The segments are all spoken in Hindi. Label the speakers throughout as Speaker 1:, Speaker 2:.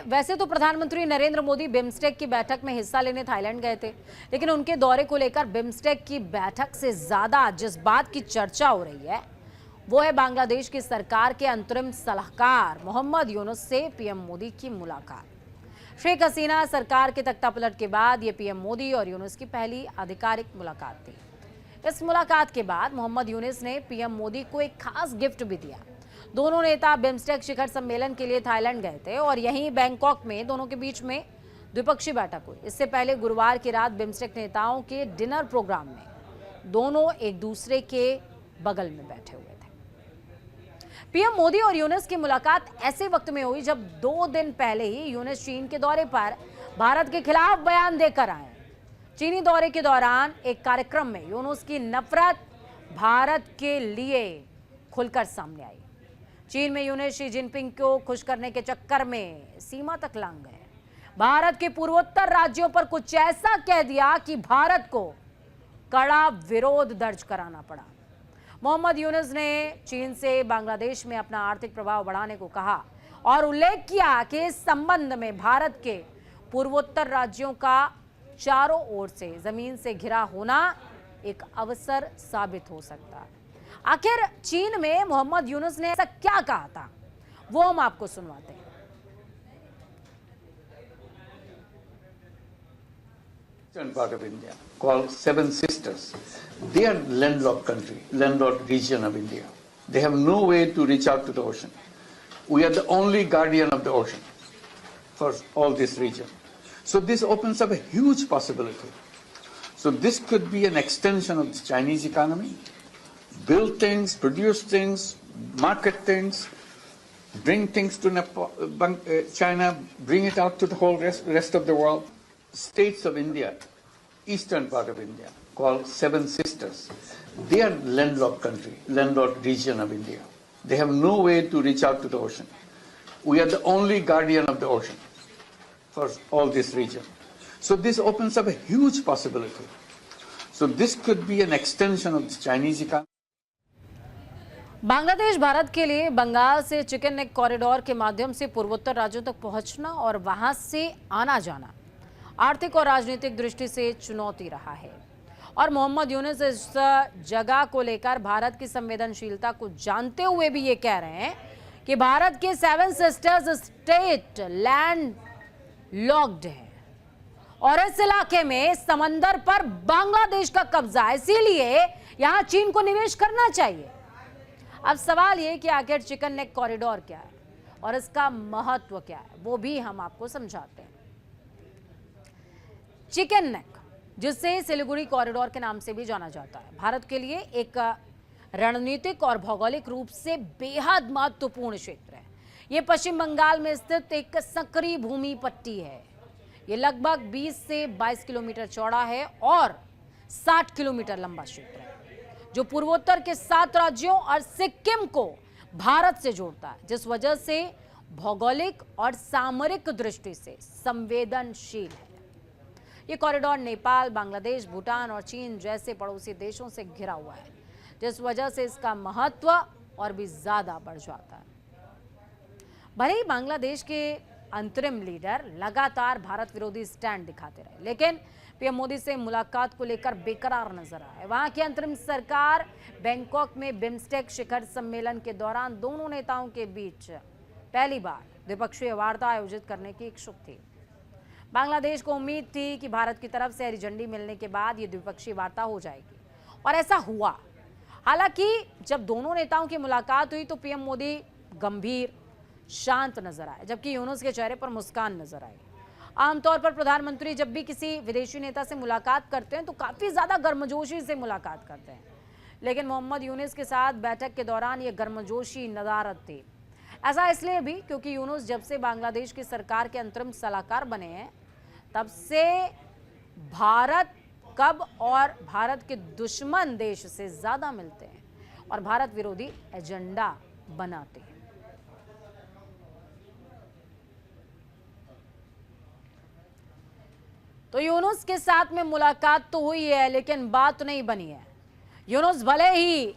Speaker 1: वैसे तो प्रधानमंत्री नरेंद्र मोदी बिम्स्टेक की बैठक में हिस्सा लेने थाईलैंड गए थे, लेकिन उनके दौरे को लेकर बिम्स्टेक की बैठक से ज्यादा जिस बात की चर्चा हो रही है वो है बांग्लादेश की सरकार के अंतरिम सलाहकार मोहम्मद यूनुस से पीएम मोदी की मुलाकात। शेख हसीना सरकार के तख्तापलट के बाद ये पीएम मोदी और यूनुस की पहली आधिकारिक मुलाकात थी। इस मुलाकात के बाद मोहम्मद यूनुस ने पीएम मोदी को एक खास गिफ्ट भी दिया। दोनों नेता बिम्स्टेक शिखर सम्मेलन के लिए थाईलैंड गए थे और यहीं बैंकॉक में दोनों के बीच में द्विपक्षीय बैठक हुई। इससे पहले गुरुवार की रात बिम्स्टेक नेताओं के डिनर प्रोग्राम में दोनों एक दूसरे के बगल में बैठे हुए थे। पीएम मोदी और यूनुस की मुलाकात ऐसे वक्त में हुई जब 2 दिन पहले ही यूनुस चीन के दौरे पर भारत के खिलाफ बयान देकर आए। चीनी दौरे के दौरान एक कार्यक्रम में यूनुस की नफरत भारत के लिए खुलकर सामने आई। चीन में यूनुस शी जिनपिंग को खुश करने के चक्कर में सीमा तक लांघ गए। भारत के पूर्वोत्तर राज्यों पर कुछ ऐसा कह दिया कि भारत को कड़ा विरोध दर्ज कराना पड़ा। मोहम्मद यूनुस ने चीन से बांग्लादेश में अपना आर्थिक प्रभाव बढ़ाने को कहा और उल्लेख किया कि इस संबंध में भारत के पूर्वोत्तर राज्यों का चारों ओर से जमीन से घिरा होना एक अवसर साबित हो सकता है। आखिर चीन में मोहम्मद यूनुस ने ऐसा क्या कहा था, वो हम आपको सुनवाते हैं।
Speaker 2: Eastern part of India, called Seven Sisters. They are landlocked country, landlocked region of India. They have no way to reach out to the ocean. We are the only guardian of the ocean for all this region. So this opens up a huge possibility. So this could be an extension of the Chinese economy. Build things, produce things, market things, bring things to China, bring it out to the whole rest of the world. States of India, eastern part of India, called Seven Sisters. They are landlocked country, landlocked region of India. They have no way to reach out to the ocean. We are the only guardian of the ocean for all this region. So this opens up a huge possibility. So this could be an extension of the Chinese economy.
Speaker 1: Bangladesh Bharat के लिए बंगाल से चिकन नेक कॉरिडोर के माध्यम से पूर्वोत्तर राज्यों तक पहुंचना और वहां से आना जाना आर्थिक और राजनीतिक दृष्टि से चुनौती रहा है। और मोहम्मद यूनुस इस जगह को लेकर भारत की संवेदनशीलता को जानते हुए भी ये कह रहे हैं कि भारत के 7 सिस्टर्स स्टेट लैंड लॉक्ड है और इस इलाके में समंदर पर बांग्लादेश का कब्जा, इसीलिए यहां चीन को निवेश करना चाहिए। अब सवाल ये कि आखिर चिकन नेक कॉरिडोर क्या है और इसका महत्व क्या है, वो भी हम आपको समझाते हैं। चिकन नेक, जिसे सिलीगुड़ी कॉरिडोर के नाम से भी जाना जाता है, भारत के लिए एक रणनीतिक और भौगोलिक रूप से बेहद महत्वपूर्ण क्षेत्र है। ये पश्चिम बंगाल में स्थित एक संकरी भूमि पट्टी है। ये लगभग 20 से 22 किलोमीटर चौड़ा है और 60 किलोमीटर लंबा क्षेत्र है, जो पूर्वोत्तर के 7 राज्यों और सिक्किम को भारत से जोड़ता है, जिस वजह से भौगोलिक और सामरिक दृष्टि से संवेदनशील है। ये कॉरिडोर नेपाल, बांग्लादेश, भूटान और चीन जैसे पड़ोसी देशों से घिरा हुआ है, जिस वजह से इसका महत्व और भी ज्यादा बढ़ जाता है। भले ही बांग्लादेश के अंतरिम लीडर लगातार भारत विरोधी स्टैंड दिखाते रहे, लेकिन पीएम मोदी से मुलाकात को लेकर बेकरार नजर आए। वहां की अंतरिम सरकार बैंकॉक में बिम्स्टेक शिखर सम्मेलन के दौरान दोनों नेताओं के बीच पहली बार द्विपक्षीय वार्ता आयोजित करने की इच्छुक थी। बांग्लादेश को उम्मीद थी कि भारत की तरफ से हरी झंडी मिलने के बाद ये द्विपक्षीय वार्ता हो जाएगी और ऐसा हुआ। हालांकि जब दोनों नेताओं की मुलाकात हुई तो पीएम मोदी गंभीर, शांत नजर आए, जबकि यूनुस के चेहरे पर मुस्कान नजर आई। आमतौर पर प्रधानमंत्री जब भी किसी विदेशी नेता से मुलाकात करते हैं तो काफी ज्यादा गर्मजोशी से मुलाकात करते हैं, लेकिन मोहम्मद यूनुस के साथ बैठक के दौरान ये गर्मजोशी नदारद थी। ऐसा इसलिए भी क्योंकि यूनुस जब से बांग्लादेश की सरकार के अंतरिम सलाहकार बने हैं, तब से भारत कब और भारत के दुश्मन देश से ज्यादा मिलते हैं और भारत विरोधी एजेंडा बनाते हैं। तो यूनुस के साथ में मुलाकात तो हुई है, लेकिन बात नहीं बनी है। यूनुस भले ही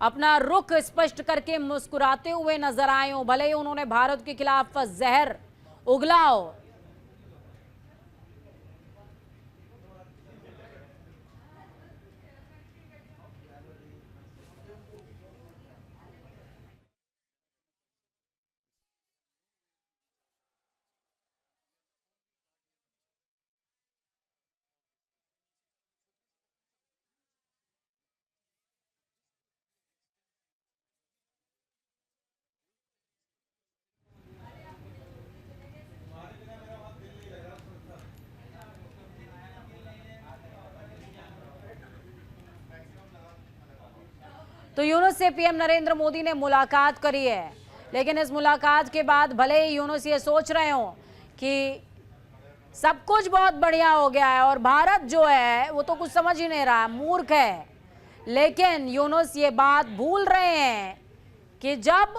Speaker 1: अपना रुख स्पष्ट करके मुस्कुराते हुए नजर आए हो, भले ही उन्होंने भारत के खिलाफ जहर उगला हो। तो यूनुस से पीएम नरेंद्र मोदी ने मुलाकात करी है, लेकिन इस मुलाकात के बाद भले ही यूनुस ये सोच रहे हो कि सब कुछ बहुत बढ़िया हो गया है और भारत जो है वो तो कुछ समझ ही नहीं रहा, मूर्ख है, लेकिन यूनुस ये बात भूल रहे हैं कि जब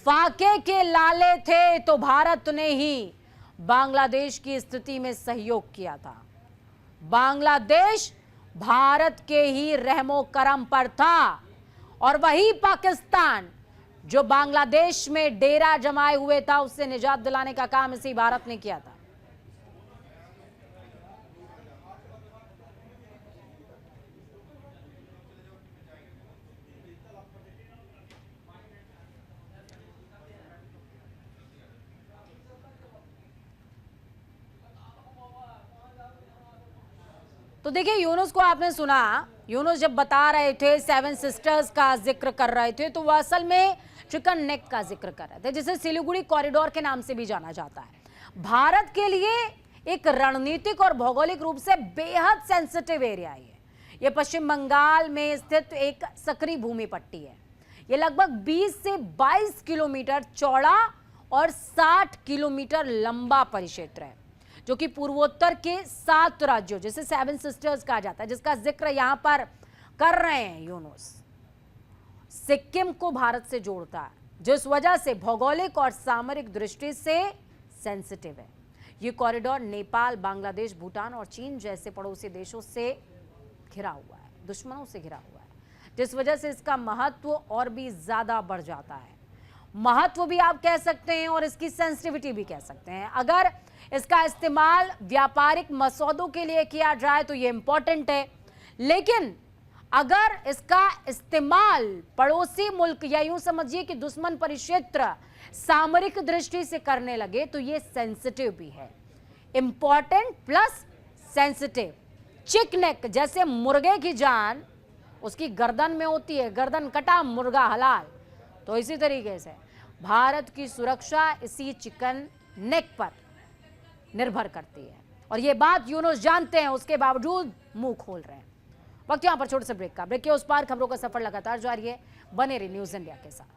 Speaker 1: फाके के लाले थे तो भारत ने ही बांग्लादेश की स्थिति में सहयोग किया था। बांग्लादेश भारत के ही रहमो करम पर था और वही पाकिस्तान जो बांग्लादेश में डेरा जमाए हुए था उससे निजात दिलाने का काम इसी भारत ने किया था। तो देखिए, यूनुस को आपने सुना, यूनुस जब बता रहे थे, सेवन सिस्टर्स का जिक्र कर रहे थे, तो वो असल में चिकन नेक का जिक्र कर रहे थे, जिसे सिलीगुड़ी कॉरिडोर के नाम से भी जाना जाता है। भारत के लिए एक रणनीतिक और भौगोलिक रूप से बेहद सेंसिटिव एरिया है। ये पश्चिम बंगाल में स्थित एक सक्रिय भूमि पट्टी है। ये लगभग 20 से 22 किलोमीटर चौड़ा और 60 किलोमीटर लंबा परिक्षेत्र है, जो कि पूर्वोत्तर के 7 राज्यों, जिसे सेवन सिस्टर्स कहा जाता है, जिसका जिक्र यहां पर कर रहे हैं यूनुस, सिक्किम को भारत से जोड़ता है, जिस वजह से भौगोलिक और सामरिक दृष्टि से सेंसिटिव है। ये कॉरिडोर नेपाल, बांग्लादेश, भूटान और चीन जैसे पड़ोसी देशों से घिरा हुआ है, दुश्मनों से घिरा हुआ है, जिस वजह से इसका महत्व और भी ज्यादा बढ़ जाता है। महत्व भी आप कह सकते हैं और इसकी सेंसिटिविटी भी कह सकते हैं। अगर इसका इस्तेमाल व्यापारिक मसौदों के लिए किया जाए तो ये इंपॉर्टेंट है, लेकिन अगर इसका इस्तेमाल पड़ोसी मुल्क या यूं समझिए कि दुश्मन परिक्षेत्र सामरिक दृष्टि से करने लगे तो ये सेंसिटिव भी है। Important plus sensitive. चिकनेक, जैसे मुर्गे की जान उसकी गर्दन में होती है, गर्दन कटा मुर्गा हलाल, तो इसी तरीके से भारत की सुरक्षा इसी चिकन नेक पर निर्भर करती है और ये बात यूनुस जानते हैं, उसके बावजूद मुंह खोल रहे हैं। वक्त यहां पर छोटे से ब्रेक का, ब्रेक के उस पार खबरों का सफर लगातार जारी है। बने रहिए न्यूज़ इंडिया के साथ।